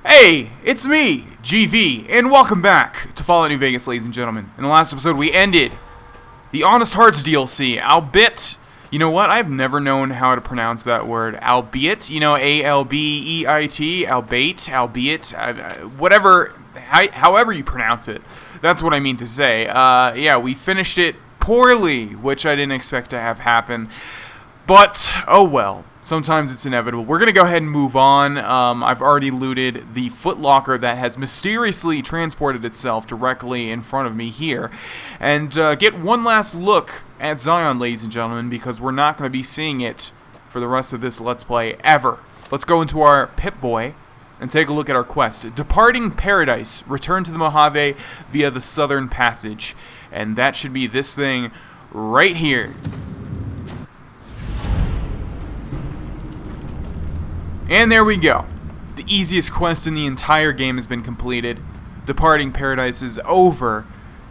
Hey, it's me, GV, and welcome back to Fallout New Vegas, ladies and gentlemen. In the last episode, we ended the Honest Hearts DLC, albeit, you know what, I've never known how to pronounce that word, albeit, you know, A-L-B-E-I-T, albeit, whatever, however you pronounce it, that's what I mean to say. Yeah, we finished it poorly, which I didn't expect to have happen, but, oh well. Sometimes it's inevitable. We're going to go ahead and move on. I've already looted the footlocker that has mysteriously transported itself directly in front of me here. And get one last look at Zion, ladies and gentlemen, because we're not going to be seeing it for the rest of this Let's Play ever. Let's go into our Pip-Boy and take a look at our quest. Departing Paradise. Return to the Mojave via the Southern Passage. And that should be this thing right here. And there we go. The easiest quest in the entire game has been completed. Departing Paradise is over.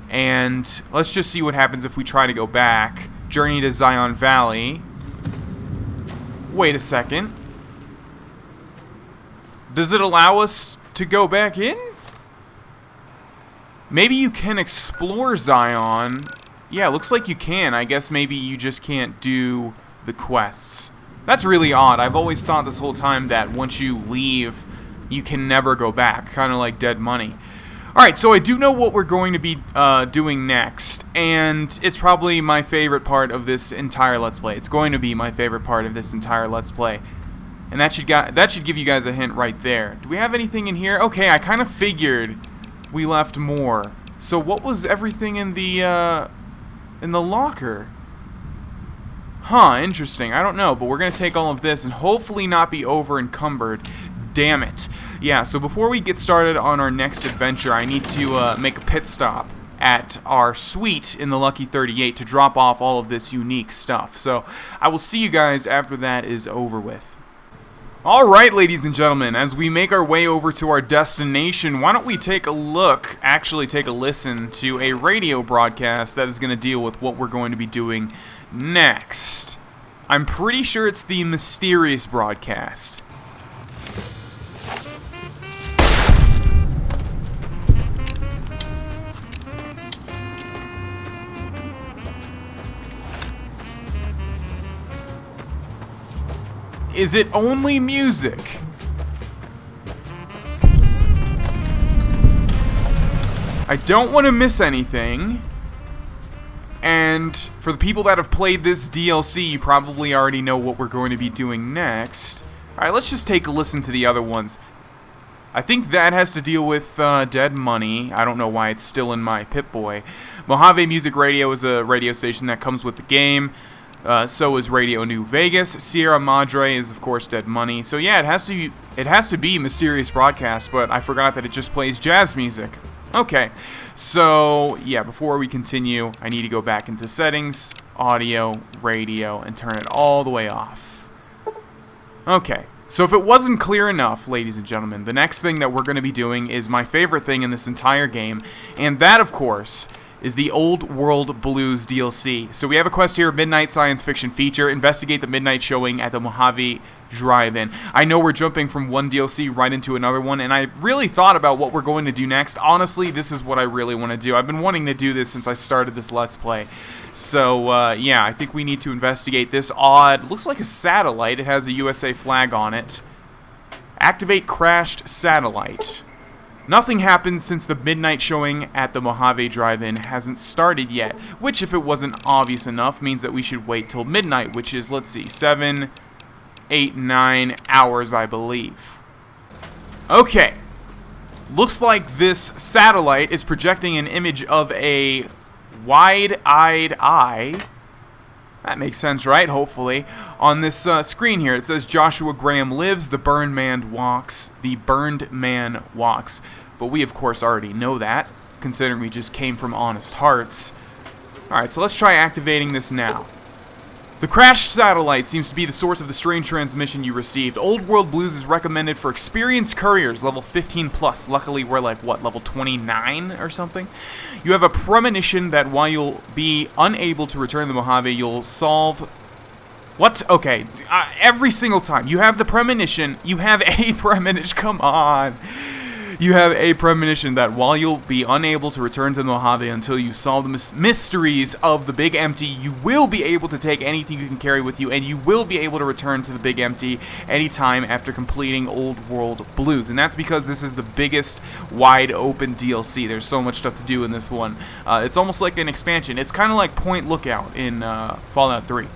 And let's just see what happens if we try to go back. Journey to Zion Valley. Wait a second. Does it allow us to go back in? Maybe you can explore Zion. Yeah, looks like you can. I guess maybe you just can't do the quests. That's really odd. I've always thought this whole time that once you leave, you can never go back, kind of like Dead Money. Alright, so I do know what we're going to be doing next, and it's probably my favorite part of this entire Let's Play. It's going to be my favorite part of this entire Let's Play. And that should give you guys a hint right there. Do we have anything in here? Okay, I kind of figured we left more. So what was everything in the locker? Huh, interesting. I don't know, but we're going to take all of this and hopefully not be over-encumbered. Damn it. Yeah, so before we get started on our next adventure, I need to make a pit stop at our suite in the Lucky 38 to drop off all of this unique stuff. So I will see you guys after that is over with. Alright, ladies and gentlemen, as we make our way over to our destination, why don't we take a look, actually take a listen to a radio broadcast that is going to deal with what we're going to be doing next. I'm pretty sure it's the mysterious broadcast. Is it only music? I don't want to miss anything. And for the people that have played this DLC, you probably already know what we're going to be doing next. Alright, let's just take a listen to the other ones. I think that has to deal with Dead Money. I don't know why it's still in my Pip-Boy. Mojave Music Radio is a radio station that comes with the game. So is Radio New Vegas. Sierra Madre is, of course, Dead Money. So yeah, it has to be Mysterious Broadcast, but I forgot that it just plays jazz music. Okay, so yeah, before we continue, I need to go back into settings, audio, radio, and turn it all the way off. Okay, so if it wasn't clear enough, ladies and gentlemen, the next thing that we're going to be doing is my favorite thing in this entire game, and that, of course, is the Old World Blues DLC. So we have a quest here, Midnight Science Fiction Feature, investigate the midnight showing at the Mojave Drive-In. I know we're jumping from one DLC right into another one, and I really thought about what we're going to do next. Honestly, this is what I really want to do. I've been wanting to do this since I started this Let's Play. So, yeah, I think we need to investigate this odd, looks like a satellite. It has a USA flag on it. Activate crashed satellite. Nothing happened since the midnight showing at the Mojave Drive-In hasn't started yet, which, if it wasn't obvious enough, means that we should wait till midnight, which is, let's see, 7, 8, 9 hours, I believe. Okay. Looks like this satellite is projecting an image of a wide-eyed eye. That makes sense, right? Hopefully. On this screen here, it says Joshua Graham lives, the burned man walks. The burned man walks. But we, of course, already know that, considering we just came from Honest Hearts. Alright, so let's try activating this now. The crashed satellite seems to be the source of the strange transmission you received. Old World Blues is recommended for experienced couriers, level 15 plus. Luckily, we're like, what, level 29 or something? You have a premonition that while you'll be unable to return to the Mojave, you'll solve What? Okay, every single time. You have the premonition. You have a premonition. Come on. You have a premonition that while you'll be unable to return to the Mojave until you solve the mysteries of the Big Empty, you will be able to take anything you can carry with you, and you will be able to return to the Big Empty anytime after completing Old World Blues. And that's because this is the biggest wide open DLC. There's so much stuff to do in this one. It's almost like an expansion. It's kind of like Point Lookout in Fallout 3.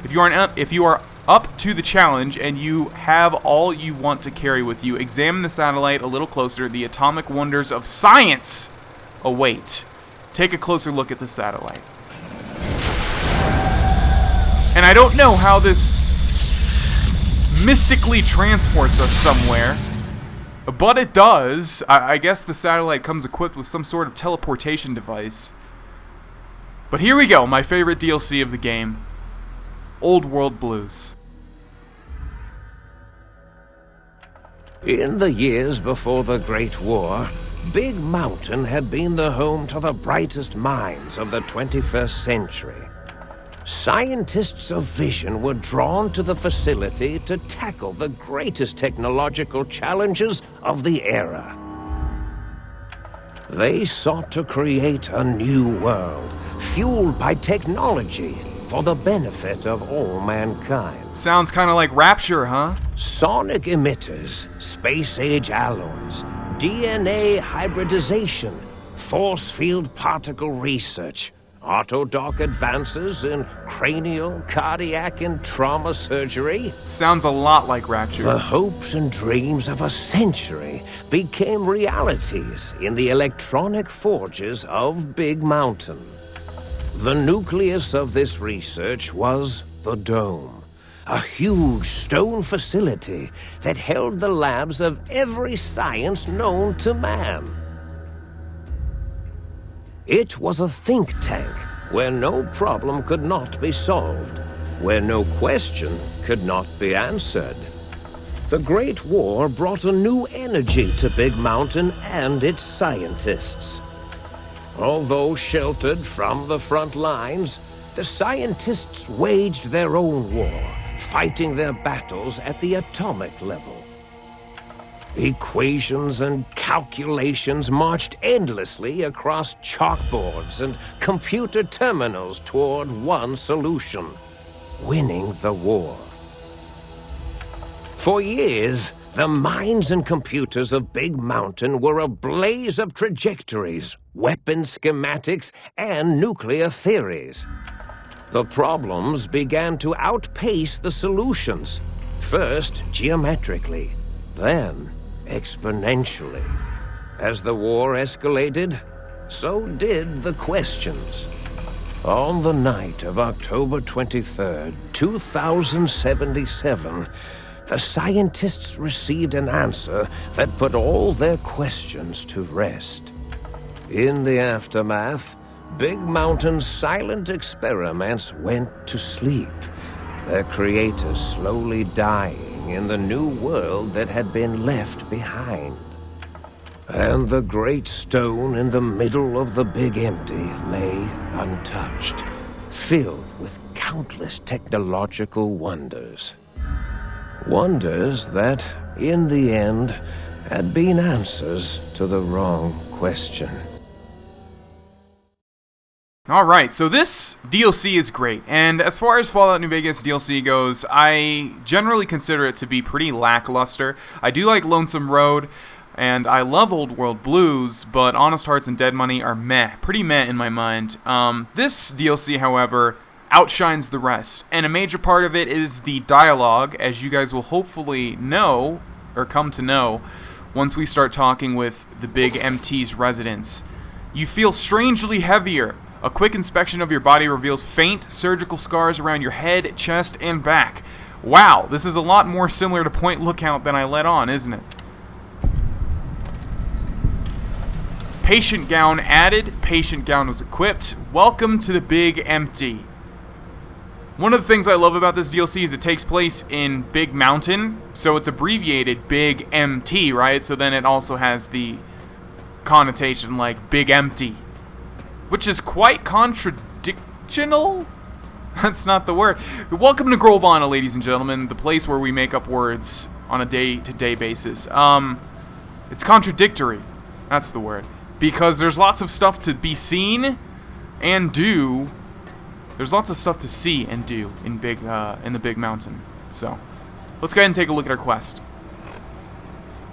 If you are up to the challenge and you have all you want to carry with you, examine the satellite a little closer. The atomic wonders of science await. Take a closer look at the satellite. And I don't know how this mystically transports us somewhere, but it does. I guess the satellite comes equipped with some sort of teleportation device. But here we go, my favorite DLC of the game. Old World Blues. In the years before the Great War, Big Mountain had been the home to the brightest minds of the 21st century. Scientists of vision were drawn to the facility to tackle the greatest technological challenges of the era. They sought to create a new world, fueled by technology, for the benefit of all mankind. Sounds kind of like Rapture, huh? Sonic emitters, space-age alloys, DNA hybridization, force field particle research, autodoc advances in cranial, cardiac, and trauma surgery. Sounds a lot like Rapture. The hopes and dreams of a century became realities in the electronic forges of Big Mountain. The nucleus of this research was the Dome, a huge stone facility that held the labs of every science known to man. It was a think tank where no problem could not be solved, where no question could not be answered. The Great War brought a new energy to Big Mountain and its scientists. Although sheltered from the front lines, the scientists waged their own war, fighting their battles at the atomic level. Equations and calculations marched endlessly across chalkboards and computer terminals toward one solution: winning the war. For years, the minds and computers of Big Mountain were a blaze of trajectories, weapon schematics, and nuclear theories. The problems began to outpace the solutions, first geometrically, then exponentially. As the war escalated, so did the questions. On the night of October 23rd, 2077, the scientists received an answer that put all their questions to rest. In the aftermath, Big Mountain's silent experiments went to sleep, their creators slowly dying in the new world that had been left behind. And the great stone in the middle of the Big Empty lay untouched, filled with countless technological wonders. Wonders that, in the end, had been answers to the wrong question. Alright, so this DLC is great, and as far as Fallout New Vegas DLC goes, I generally consider it to be pretty lackluster. I do like Lonesome Road, and I love Old World Blues, but Honest Hearts and Dead Money are pretty meh in my mind. This DLC, however, outshines the rest, and a major part of it is the dialogue, as you guys will hopefully know, or come to know, once we start talking with the Big MT's residents. You feel strangely heavier. A quick inspection of your body reveals faint surgical scars around your head, chest, and back. Wow, this is a lot more similar to Point Lookout than I let on, isn't it? Patient gown added. Patient gown was equipped. Welcome to the Big Empty. One of the things I love about this DLC is it takes place in Big Mountain, so it's abbreviated Big MT, right? So then it also has the connotation like Big Empty, which is quite contradictional. That's not the word. Welcome to Grovana, ladies and gentlemen, the place where we make up words on a day-to-day basis. It's contradictory. That's the word. Because there's lots of stuff to be seen and do. There's lots of stuff to see and do in the big mountain. So, let's go ahead and take a look at our quest.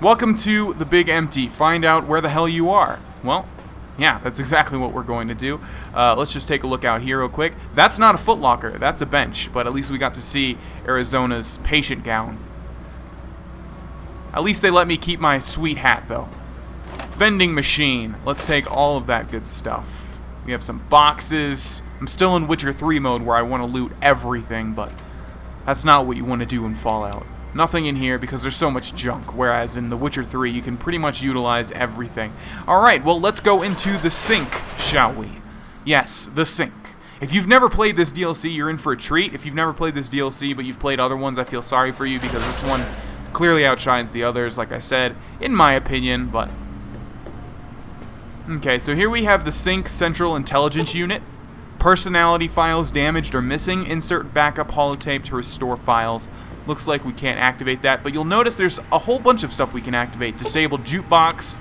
Welcome to the Big Empty. Find out where the hell you are. Well, yeah, that's exactly what we're going to do. Let's just take a look out here real quick. That's not a footlocker. That's a bench. But at least we got to see Arizona's patient gown. At least they let me keep my sweet hat, though. Vending machine. Let's take all of that good stuff. We have some boxes. I'm still in Witcher 3 mode where I want to loot everything, but that's not what you want to do in Fallout. Nothing in here because there's so much junk, whereas in The Witcher 3 you can pretty much utilize everything. Alright, well let's go into the sink, shall we? Yes, the sink. If you've never played this DLC, you're in for a treat. If you've never played this DLC but you've played other ones, I feel sorry for you because this one clearly outshines the others, like I said, in my opinion, but... Okay, so here we have the Sync Central Intelligence Unit. Personality files damaged or missing. Insert backup holotape to restore files. Looks like we can't activate that, but you'll notice there's a whole bunch of stuff we can activate. Disabled jukebox.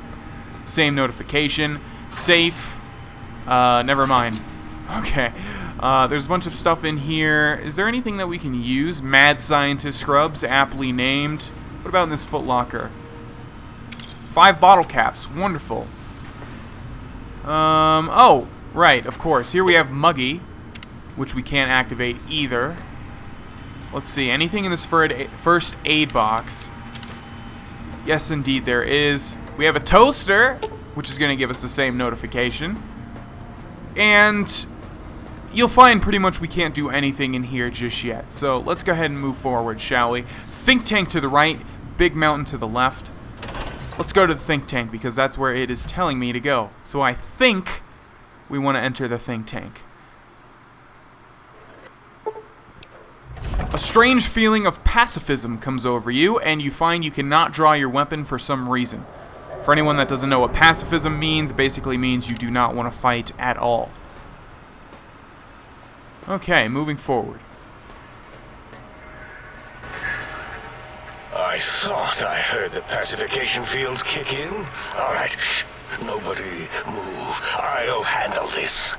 Same notification. Safe. Never mind. Okay. There's a bunch of stuff in here. Is there anything that we can use? Mad Scientist Scrubs, aptly named. What about in this footlocker? 5 bottle caps. Wonderful. Oh, right, of course. Here we have Muggy, which we can't activate either. Let's see, anything in this first aid box? Yes, indeed, there is. We have a toaster, which is going to give us the same notification. And you'll find pretty much we can't do anything in here just yet. So let's go ahead and move forward, shall we? Think tank to the right, big mountain to the left. Let's go to the think tank because that's where it is telling me to go. So I think we want to enter the think tank. A strange feeling of pacifism comes over you, and you find you cannot draw your weapon for some reason. For anyone that doesn't know what pacifism means, it basically means you do not want to fight at all. Okay, moving forward. I thought I heard the pacification field kick in. All right, nobody move. I'll handle this.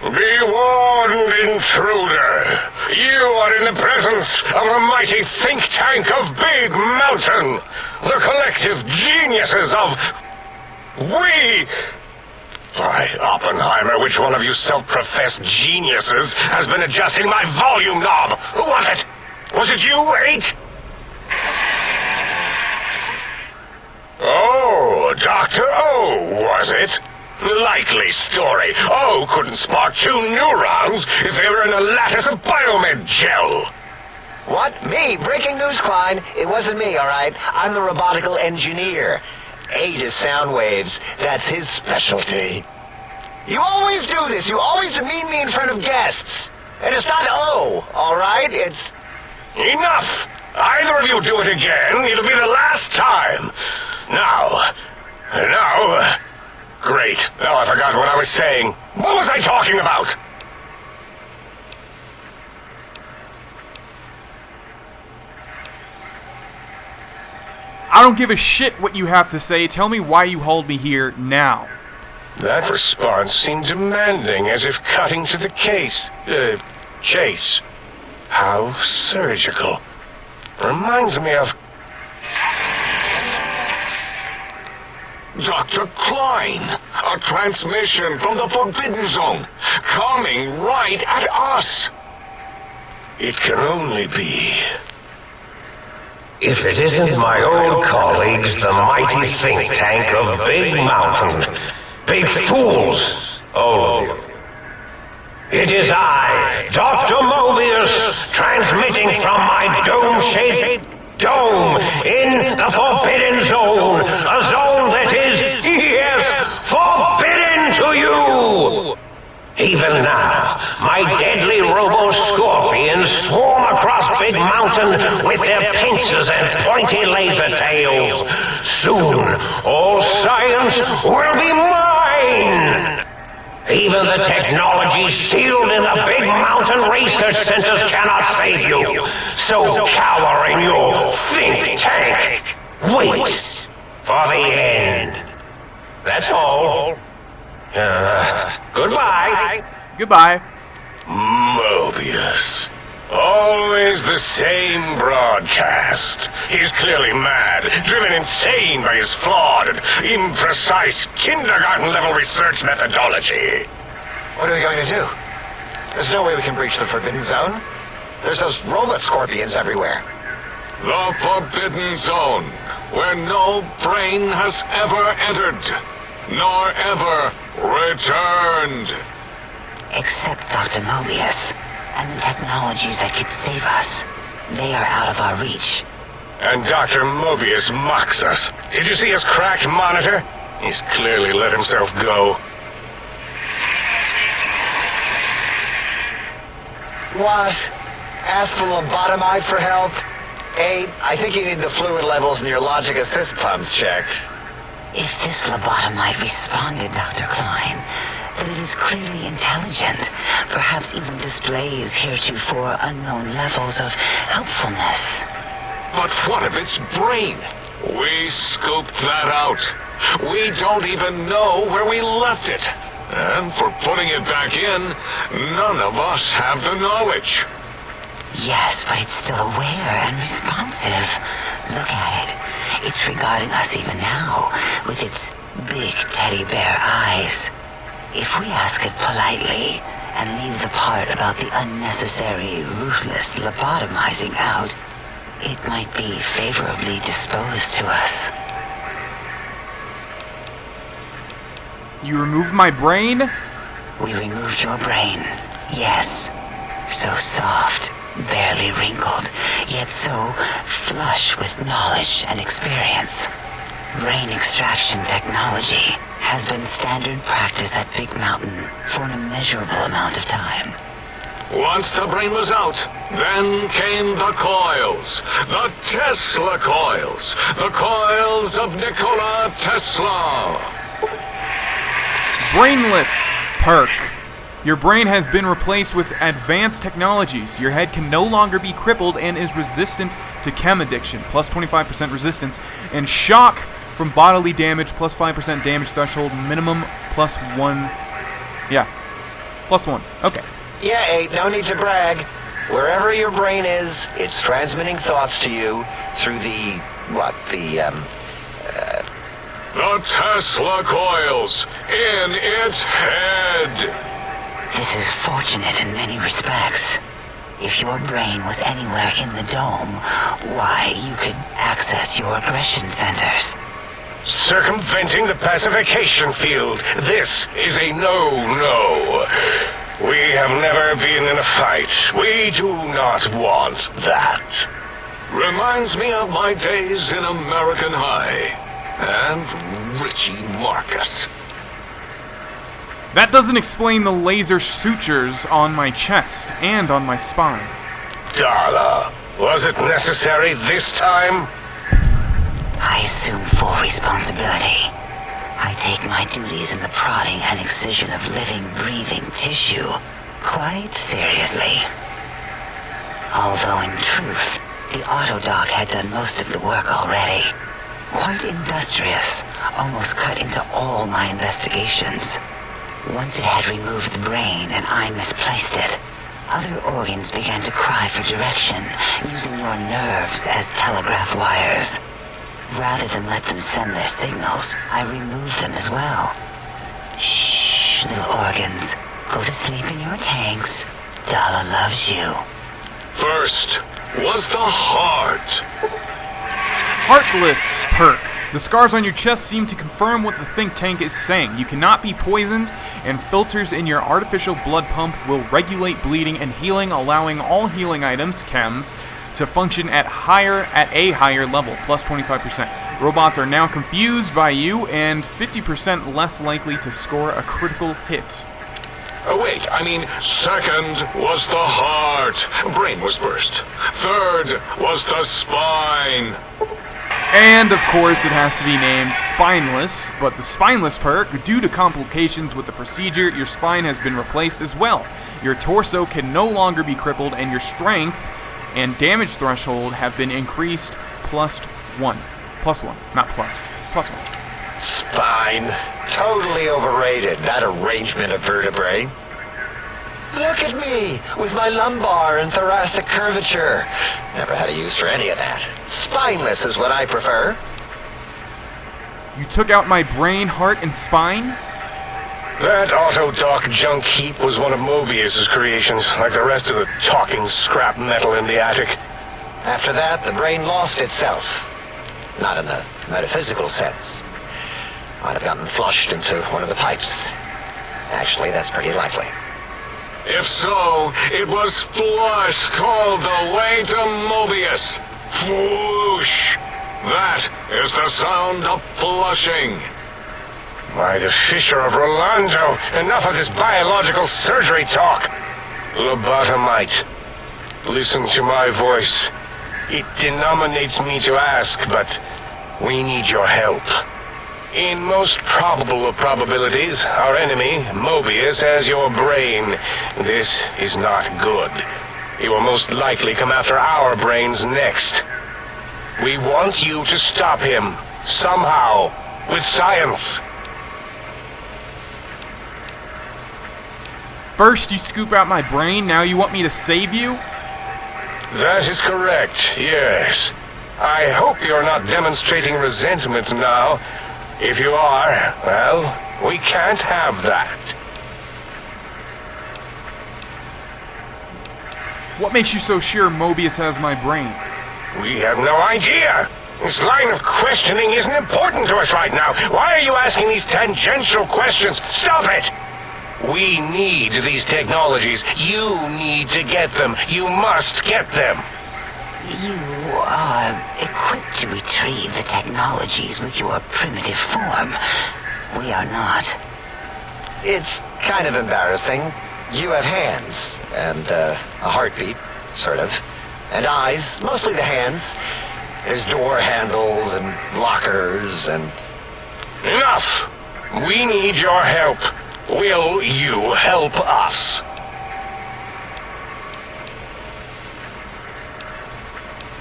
Be warned, intruder. You are in the presence of the mighty think tank of Big Mountain. The collective geniuses of... We... By Oppenheimer, which one of you self-professed geniuses has been adjusting my volume knob? Who was it? Was it you, 8? Oh, Dr. O, was it? Likely story. O couldn't spark 2 neurons if they were in a lattice of biomed gel. What? Me? Breaking news, Klein. It wasn't me, all right? I'm the robotical engineer. 8 is sound waves. That's his specialty. You always do this. You always demean me in front of guests. And it's not O, all right? It's... Enough! Either of you do it again, it'll be the last time. Now... Great. Now I forgot what I was saying. What was I talking about? I don't give a shit what you have to say. Tell me why you hauled me here now. That response seemed demanding, as if cutting to the chase. How surgical. Reminds me of... Dr. Klein, a transmission from the Forbidden Zone, coming right at us. It can only be... If it isn't my old colleagues, the mighty think tank of Big Mountain. Big fools, all of you. It is I, Dr. Mobius, transmitting from my dome-shaped dome in the Forbidden Zone, a zone that is, yes, forbidden to you! Even now, my deadly robo-scorpions swarm across Big Mountain with their pincers and pointy laser tails. Soon, all science will be mine! Even the technology sealed in the big mountain research centers cannot save you. So cower in your think tank. Wait for the end. That's all. Goodbye. Goodbye. Mobius. Always the same broadcast. He's clearly mad, driven insane by his flawed and imprecise kindergarten-level research methodology. What are we going to do? There's no way we can breach the Forbidden Zone. There's those robot scorpions everywhere. The Forbidden Zone, where no brain has ever entered, nor ever returned. Except Dr. Mobius and the technologies that could save us. They are out of our reach. And Dr. Mobius mocks us. Did you see his cracked monitor? He's clearly let himself go. What? Ask the lobotomite for help? Hey, I think you need the fluid levels in your logic assist pumps checked. If this lobotomite responded, Dr. Klein, then it is clearly intelligent, perhaps even displays heretofore unknown levels of helpfulness. But what of its brain? We scooped that out. We don't even know where we left it. And for putting it back in, none of us have the knowledge. Yes, but it's still aware and responsive. Look at it. It's regarding us even now, with its big teddy bear eyes. If we ask it politely, and leave the part about the unnecessary, ruthless lobotomizing out, it might be favorably disposed to us. You removed my brain? We removed your brain, yes. So soft, barely wrinkled, yet so flush with knowledge and experience. Brain extraction technology has been standard practice at Big Mountain for an immeasurable amount of time. Once the brain was out, then came the coils. The Tesla coils. The coils of Nikola Tesla. Brainless perk. Your brain has been replaced with advanced technologies. Your head can no longer be crippled and is resistant to chem addiction, plus 25% resistance, and shock from bodily damage, plus 5% damage threshold, minimum, plus 1. Yeah, plus 1. Okay. Yeah, Abe, no need to brag. Wherever your brain is, it's transmitting thoughts to you through the Tesla coils in its head. This is fortunate in many respects. If your brain was anywhere in the dome, why, you could access your aggression centers. Circumventing the pacification field. This is a no-no. We have never been in a fight. We do not want that. Reminds me of my days in American High. And Richie Marcus. That doesn't explain the laser sutures on my chest and on my spine. Darla, was it necessary this time? I assume full responsibility. I take my duties in the prodding and excision of living, breathing tissue quite seriously. Although in truth, the autodoc had done most of the work already. Quite industrious, almost cut into all my investigations. Once it had removed the brain and I misplaced it, other organs began to cry for direction, using your nerves as telegraph wires. Rather than let them send their signals, I removed them as well. Shh, little organs. Go to sleep in your tanks. Dala loves you. First was the heart. Heartless perk. The scars on your chest seem to confirm what the think tank is saying. You cannot be poisoned, and filters in your artificial blood pump will regulate bleeding and healing, allowing all healing items, chems, to function at a higher level, plus 25%. Robots are now confused by you and 50% less likely to score a critical hit. Oh wait, second was the heart. Brain was first. Third was the spine. And, of course, it has to be named Spineless, but the Spineless perk, due to complications with the procedure, your spine has been replaced as well. Your torso can no longer be crippled, and your strength and damage threshold have been increased +1. +1, not plus. +1. Spine. Totally overrated, that arrangement of vertebrae. Look at me, with my lumbar and thoracic curvature. Never had a use for any of that. Spineless is what I prefer. You took out my brain, heart, and spine? That Autodoc junk heap was one of Mobius's creations, like the rest of the talking scrap metal in the attic. After that, the brain lost itself. Not in the metaphysical sense. Might have gotten flushed into one of the pipes. Actually, that's pretty likely. If so, it was flushed all the way to Mobius. Flush! That is the sound of flushing. By the Fisher of Rolando, enough of this biological surgery talk. Lobotomite, listen to my voice. It denominates me to ask, but we need your help. In most probable of probabilities, our enemy, Mobius, has your brain. This is not good. He will most likely come after our brains next. We want you to stop him, somehow, with science. First you scoop out my brain, now you want me to save you? That is correct, yes. I hope you're not demonstrating resentment now. If you are, well, we can't have that. What makes you so sure Mobius has my brain? We have no idea. This line of questioning isn't important to us right now. Why are you asking these tangential questions? Stop it! We need these technologies. You need to get them. You must get them. You are equipped to retrieve the technologies with your primitive form. We are not. It's kind of embarrassing. You have hands, and a heartbeat, sort of. And eyes, mostly the hands. There's door handles and lockers and... Enough! We need your help. Will you help us?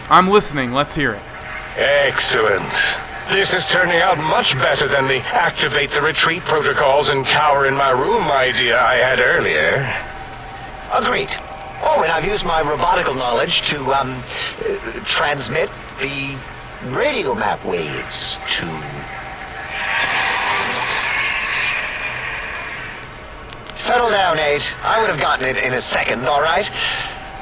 I'm listening, let's hear it. Excellent. This is turning out much better than the activate the retreat protocols and cower in my room idea I had earlier. Agreed. Oh, and I've used my robotical knowledge to, transmit the radio map waves to... Settle down, 8. I would have gotten it in a second, all right?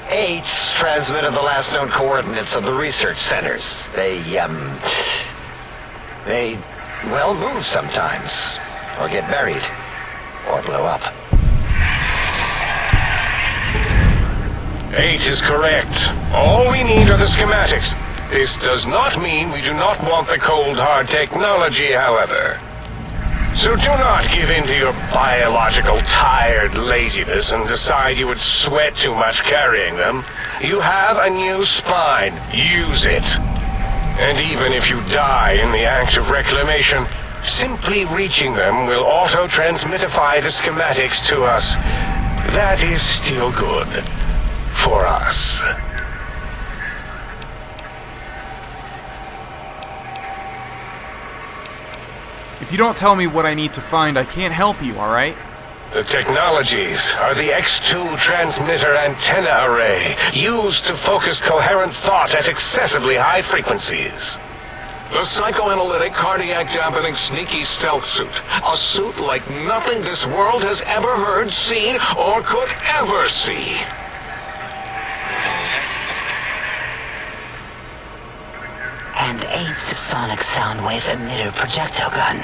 8's transmitted the last known coordinates of the research centers. They, well, move sometimes. Or get buried. Or blow up. 8 is correct. All we need are the schematics. This does not mean we do not want the cold hard technology, however. So do not give in to your biological tired laziness and decide you would sweat too much carrying them. You have a new spine. Use it. And even if you die in the act of reclamation, simply reaching them will auto-transmitify the schematics to us. That is still good. For us. If you don't tell me what I need to find, I can't help you, alright? The technologies are the X2 transmitter antenna array, used to focus coherent thought at excessively high frequencies. The psychoanalytic, cardiac dampening, sneaky stealth suit. A suit like nothing this world has ever heard, seen, or could ever see. And 8's sonic soundwave emitter projectile gun,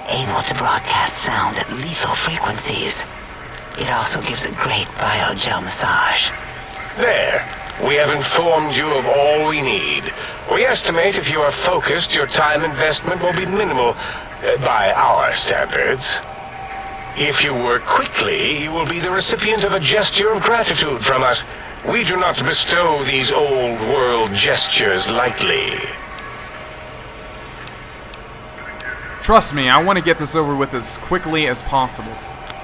able to broadcast sound at lethal frequencies. It also gives a great biogel massage. There. We have informed you of all we need. We estimate if you are focused, your time investment will be minimal, by our standards. If you work quickly, you will be the recipient of a gesture of gratitude from us. We do not bestow these old-world gestures lightly. Trust me, I want to get this over with as quickly as possible.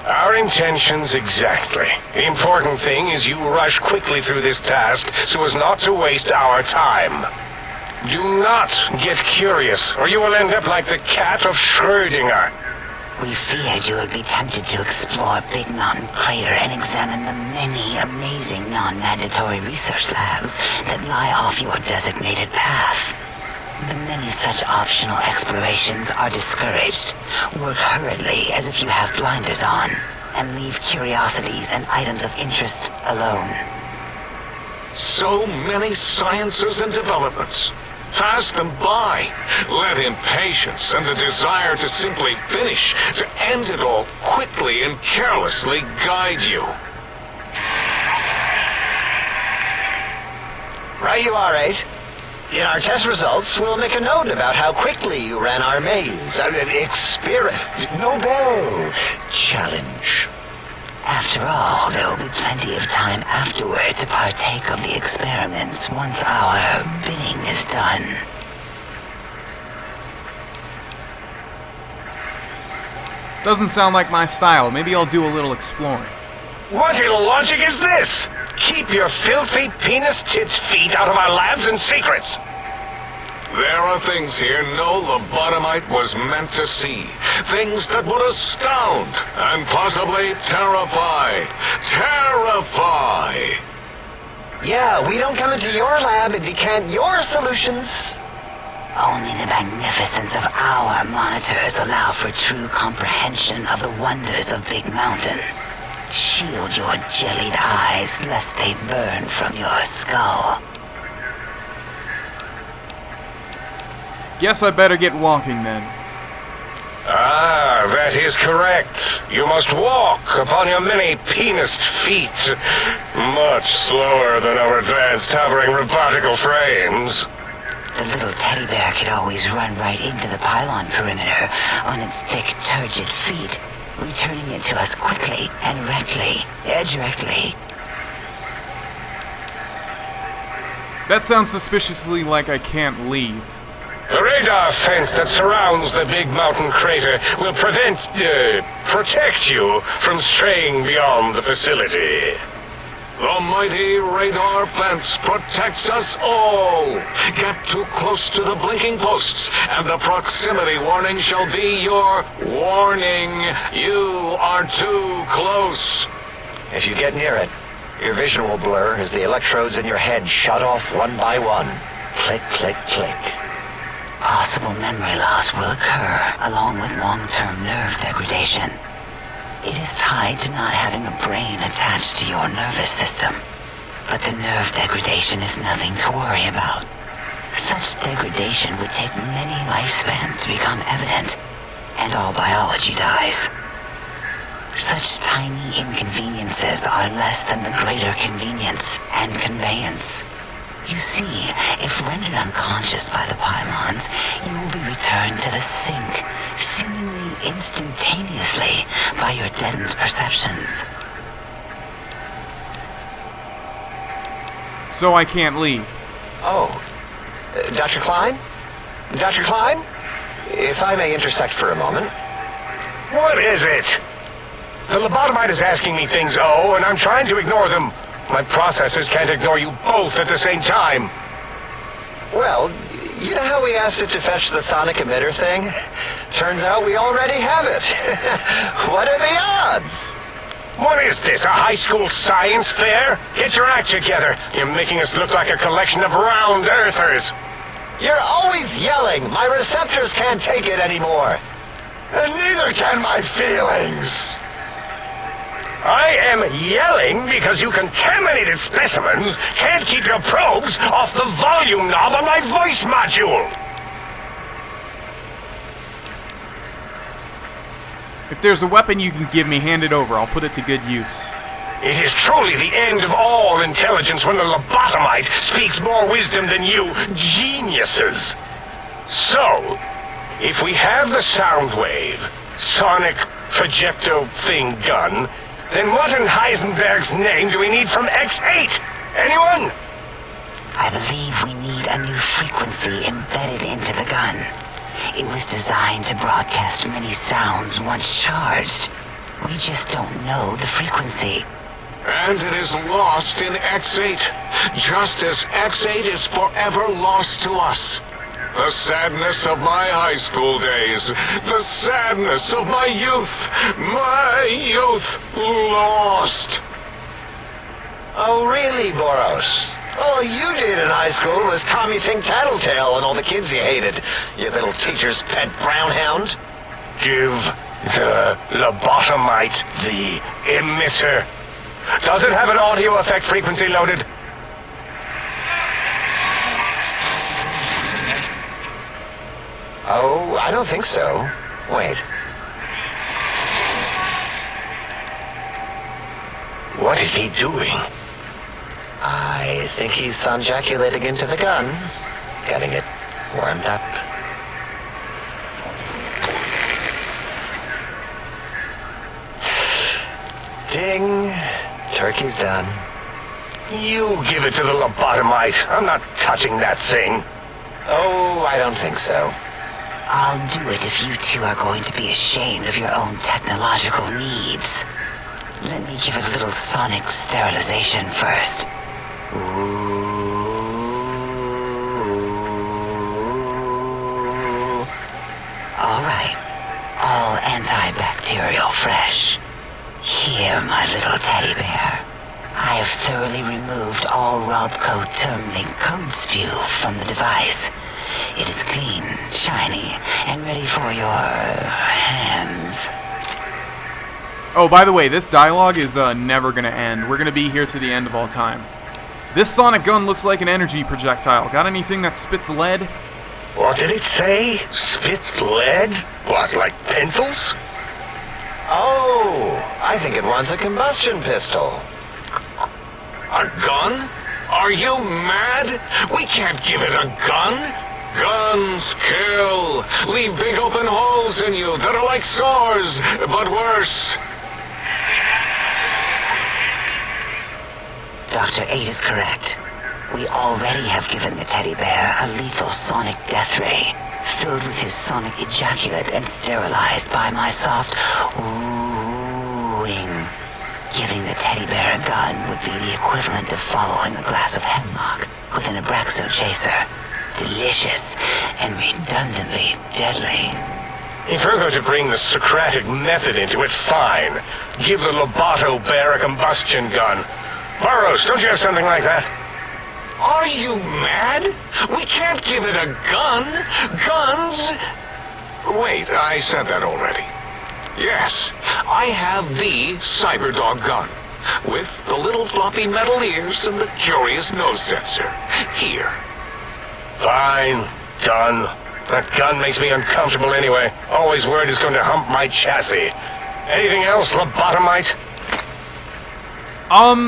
Our intentions exactly. The important thing is you rush quickly through this task so as not to waste our time. Do not get curious, or you will end up like the cat of Schrödinger. We feared you would be tempted to explore Big Mountain Crater and examine the many amazing non-mandatory research labs that lie off your designated path. The many such optional explorations are discouraged. Work hurriedly as if you have blinders on, and leave curiosities and items of interest alone. So many sciences and developments. Pass them by. Let impatience and the desire to simply finish, to end it all quickly and carelessly guide you. Right you are, 8. In our test results, we'll make a note about how quickly you ran our maze. Nobel challenge. After all, there will be plenty of time afterward to partake of the experiments once our bidding is done. Doesn't sound like my style. Maybe I'll do a little exploring. What in logic is this? Keep your filthy penis-tipped feet out of our labs and secrets. There are things here no lobotomite was meant to see. Things that would astound and possibly terrify. Terrify! Yeah, we don't come into your lab and decant your solutions. Only the magnificence of our monitors allow for true comprehension of the wonders of Big Mountain. Shield your jellied eyes lest they burn from your skull. Guess I better get walking then. Ah, that is correct. You must walk upon your many penised feet. Much slower than our advanced hovering robotical frames. The little teddy bear could always run right into the pylon perimeter on its thick, turgid feet, returning it to us quickly and directly. That sounds suspiciously like I can't leave. The radar fence that surrounds the Big Mountain Crater will protect you from straying beyond the facility. The mighty radar fence protects us all. Get too close to the blinking posts, and the proximity warning shall be your warning. You are too close. If you get near it, your vision will blur as the electrodes in your head shut off one by one. Click, click, click. Possible memory loss will occur, along with long-term nerve degradation. It is tied to not having a brain attached to your nervous system. But the nerve degradation is nothing to worry about. Such degradation would take many lifespans to become evident, and all biology dies. Such tiny inconveniences are less than the greater convenience and conveyance. You see, if rendered unconscious by the pylons, you will be returned to the sink, seemingly instantaneously by your deadened perceptions. So I can't leave. Oh, Dr. Klein? Dr. Klein? If I may intersect for a moment. What is it? The lobotomite is asking me things, and I'm trying to ignore them. My processors can't ignore you both at the same time. Well, you know how we asked it to fetch the sonic emitter thing? Turns out we already have it. What are the odds? What is this, a high school science fair? Get your act together. You're making us look like a collection of round earthers. You're always yelling. My receptors can't take it anymore. And neither can my feelings. I am yelling because you contaminated specimens can't keep your probes off the volume knob on my voice module. If there's a weapon you can give me, hand it over. I'll put it to good use. It is truly the end of all intelligence when the lobotomite speaks more wisdom than you geniuses. So, if we have the sound wave, sonic projecto thing gun, then what in Heisenberg's name do we need from X8? Anyone? I believe we need a new frequency embedded into the gun. It was designed to broadcast many sounds once charged. We just don't know the frequency. And it is lost in X8, just as X8 is forever lost to us. The sadness of my high school days, the sadness of my youth lost. Oh, really, Boros? All you did in high school was Tommy Think Tattletale and all the kids you hated, you little teacher's pet brown hound. Give the lobotomite the emitter. Does it have an audio effect frequency loaded? Oh, I don't think so. Wait. What is he doing? I think he's sonjaculating into the gun, getting it warmed up. Ding. Turkey's done. You give it to the lobotomite. I'm not touching that thing. Oh, I don't think so. I'll do it if you two are going to be ashamed of your own technological needs. Let me give it a little sonic sterilization first. Alright. All antibacterial fresh. Here, my little teddy bear. I have thoroughly removed all Robco terminate code spew from the device. It is clean, shiny, and ready for your hands. Oh, by the way, this dialogue is never gonna end. We're gonna be here to the end of all time. This sonic gun looks like an energy projectile. Got anything that spits lead? What did it say? Spit lead? What, like pencils? Oh, I think it wants a combustion pistol. A gun? Are you mad? We can't give it a gun. Guns kill. Leave big open holes in you that are like sores, but worse. Dr. 8 is correct. We already have given the teddy bear a lethal sonic death ray, filled with his sonic ejaculate and sterilized by my soft wooing. Giving the teddy bear a gun would be the equivalent of following a glass of hemlock with an Abraxo chaser. Delicious and redundantly deadly. If you're going to bring the Socratic method into it, fine. Give the Loboto bear a combustion gun. Burroughs, don't you have something like that? Are you mad? We can't give it a gun. Guns? Wait, I said that already. Yes, I have the Cyberdog gun, with the little floppy metal ears and the curious nose sensor. Here. Fine. Done. That gun makes me uncomfortable anyway. Always worried it's going to hump my chassis. Anything else, lobotomite?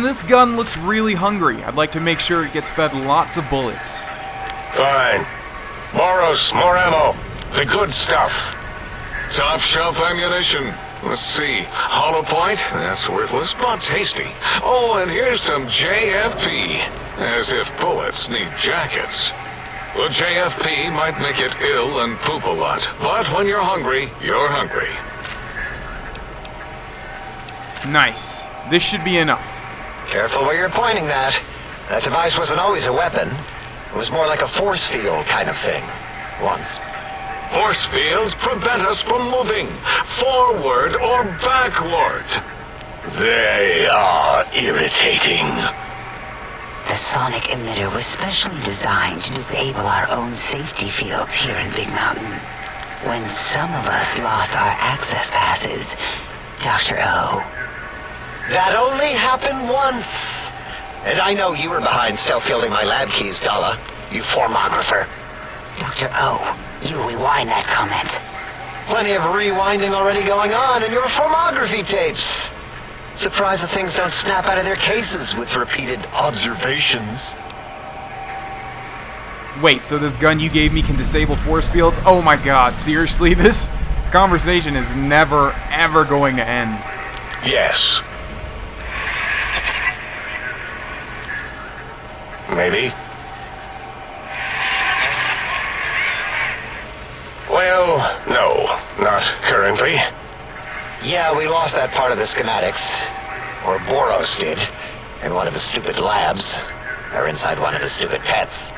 This gun looks really hungry. I'd like to make sure it gets fed lots of bullets. Fine. Boros, more ammo. The good stuff. Top shelf ammunition. Let's see. Hollow point? That's worthless, but tasty. Oh, and here's some JFP. As if bullets need jackets. The JFP might make it ill and poop a lot, but when you're hungry, you're hungry. Nice. This should be enough. Careful where you're pointing that. That device wasn't always a weapon. It was more like a force field kind of thing. Once. Force fields prevent us from moving forward or backward. They are irritating. The sonic emitter was specially designed to disable our own safety fields here in Big Mountain. When some of us lost our access passes, Dr. O. That only happened once. And I know you were behind stealth fielding my lab keys, Dalla. You formographer. Dr. O, you rewind that comment. Plenty of rewinding already going on in your formography tapes. Surprised the things don't snap out of their cases with repeated observations. Wait, so this gun you gave me can disable force fields? Oh my god, seriously? This conversation is never, ever going to end. Yes. Maybe. Well, not currently. Yeah, we lost that part of the schematics. Or Boros did. In one of the stupid labs. Or inside one of the stupid pets.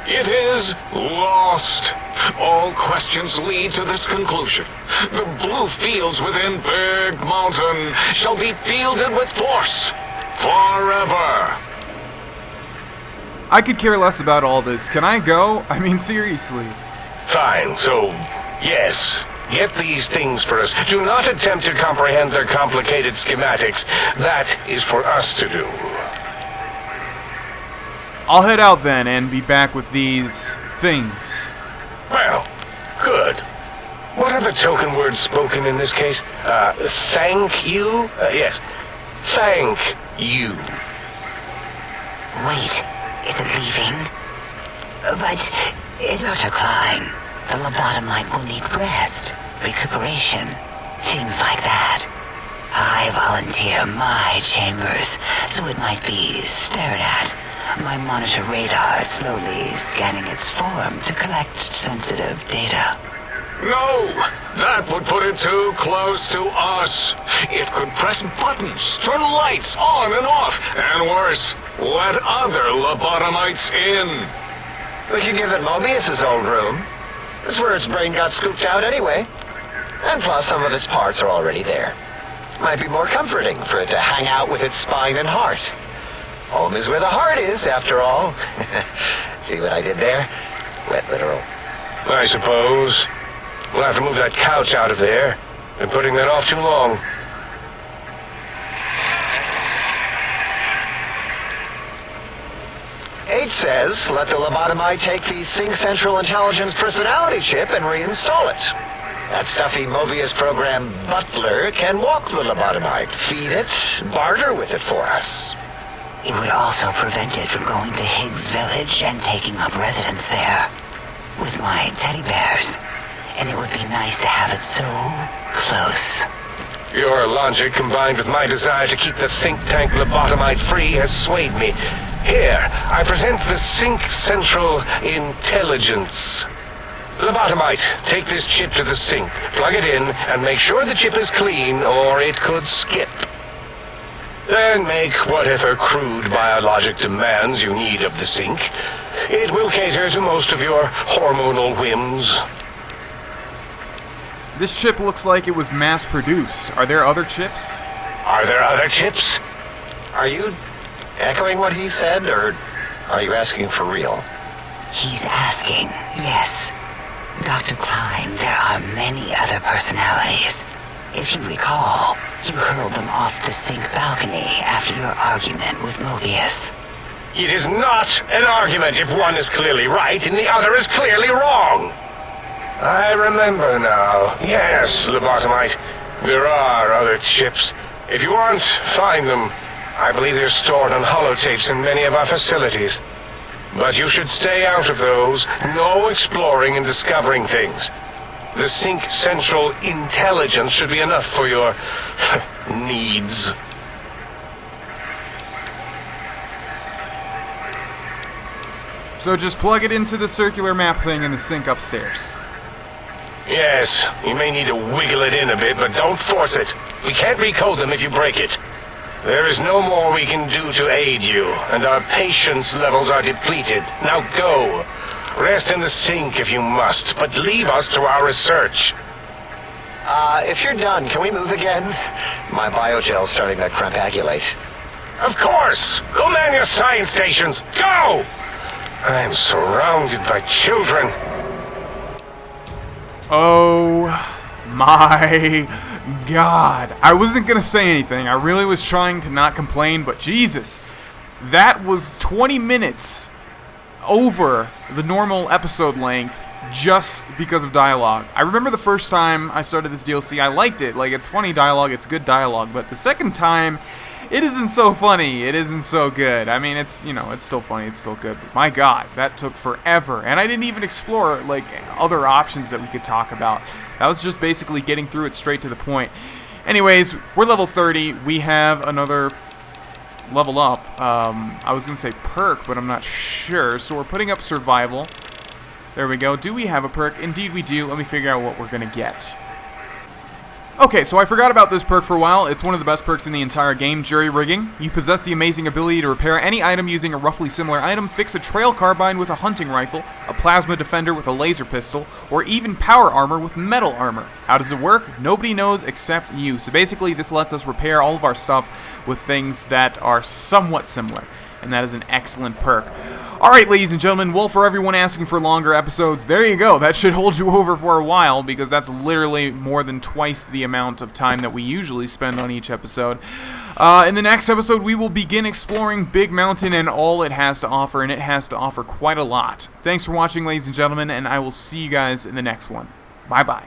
It is lost. All questions lead to this conclusion. The blue fields within Big Mountain shall be fielded with force. Forever. I could care less about all this. Can I go? I mean, seriously. Fine, so, yes. Get these things for us. Do not attempt to comprehend their complicated schematics. That is for us to do. I'll head out then and be back with these things. Well, good. What are the token words spoken in this case? Thank you? Yes. Thank you. Wait, is it leaving? But, Dr. Klein, the lobotomite will need rest, recuperation, things like that. I volunteer my chambers, so it might be stared at. My monitor radar is slowly scanning its form to collect sensitive data. No, that would put it too close to us. It could press buttons, turn lights on and off, and worse, let other lobotomites in. We can give it Mobius's old room. That's where its brain got scooped out anyway. And plus, some of its parts are already there. Might be more comforting for it to hang out with its spine and heart. Home is where the heart is, after all. See what I did there? Wet literal. I suppose. We'll have to move that couch out of there. Been putting that off too long. H says, let the lobotomite take the Sync Central Intelligence personality chip and reinstall it. That stuffy Mobius program Butler can walk the lobotomite, feed it, barter with it for us. It would also prevent it from going to Higgs Village and taking up residence there. With my teddy bears. And it would be nice to have it so close. Your logic, combined with my desire to keep the think tank lobotomite free, has swayed me. Here, I present the Sync Central Intelligence. Lobotomite, take this chip to the sink, plug it in, and make sure the chip is clean, or it could skip. Then make whatever crude biologic demands you need of the sink. It will cater to most of your hormonal whims. This chip looks like it was mass-produced. Are there other chips? Are there other chips? Are you echoing what he said, or are you asking for real? He's asking, yes. Dr. Klein, there are many other personalities. If you recall, you hurled them off the sink balcony after your argument with Mobius. It is not an argument if one is clearly right and the other is clearly wrong. I remember now. Yes, lobotomite. There are other chips. If you want, find them. I believe they're stored on holotapes in many of our facilities. But you should stay out of those. No exploring and discovering things. The Sync Central Intelligence should be enough for your needs. So just plug it into the circular map thing in the sink upstairs. Yes, you may need to wiggle it in a bit, but don't force it. We can't recode them if you break it. There is no more we can do to aid you, and our patience levels are depleted. Now go. Rest in the sink if you must, but leave us to our research. If you're done, can we move again? My biogel's starting to crampagulate. Of course! Go man your science stations! Go! I am surrounded by children. Oh my god. I wasn't gonna say anything. I really was trying to not complain, but Jesus. That was 20 minutes over the normal episode length just because of dialogue. I remember the first time I started this DLC, I liked it. Like, it's funny dialogue, it's good dialogue, but the second time, it isn't so funny, it isn't so good. I mean, it's, you know, it's still funny, it's still good, but my god, that took forever. And I didn't even explore, like, other options that we could talk about. That was just basically getting through it straight to the point. Anyways, we're level 30, we have another level up. I was gonna say perk, but I'm not sure, so we're putting up survival. There we go. Do we have a perk? Indeed we do. Let me figure out what we're gonna get. Okay, so I forgot about this perk for a while. It's one of the best perks in the entire game, Jury Rigging. You possess the amazing ability to repair any item using a roughly similar item, fix a trail carbine with a hunting rifle, a plasma defender with a laser pistol, or even power armor with metal armor. How does it work? Nobody knows except you. So basically, this lets us repair all of our stuff with things that are somewhat similar, and that is an excellent perk. Alright, ladies and gentlemen, well, for everyone asking for longer episodes, there you go. That should hold you over for a while, because that's literally more than twice the amount of time that we usually spend on each episode. In the next episode, we will begin exploring Big Mountain and all it has to offer, and it has to offer quite a lot. Thanks for watching, ladies and gentlemen, and I will see you guys in the next one. Bye-bye.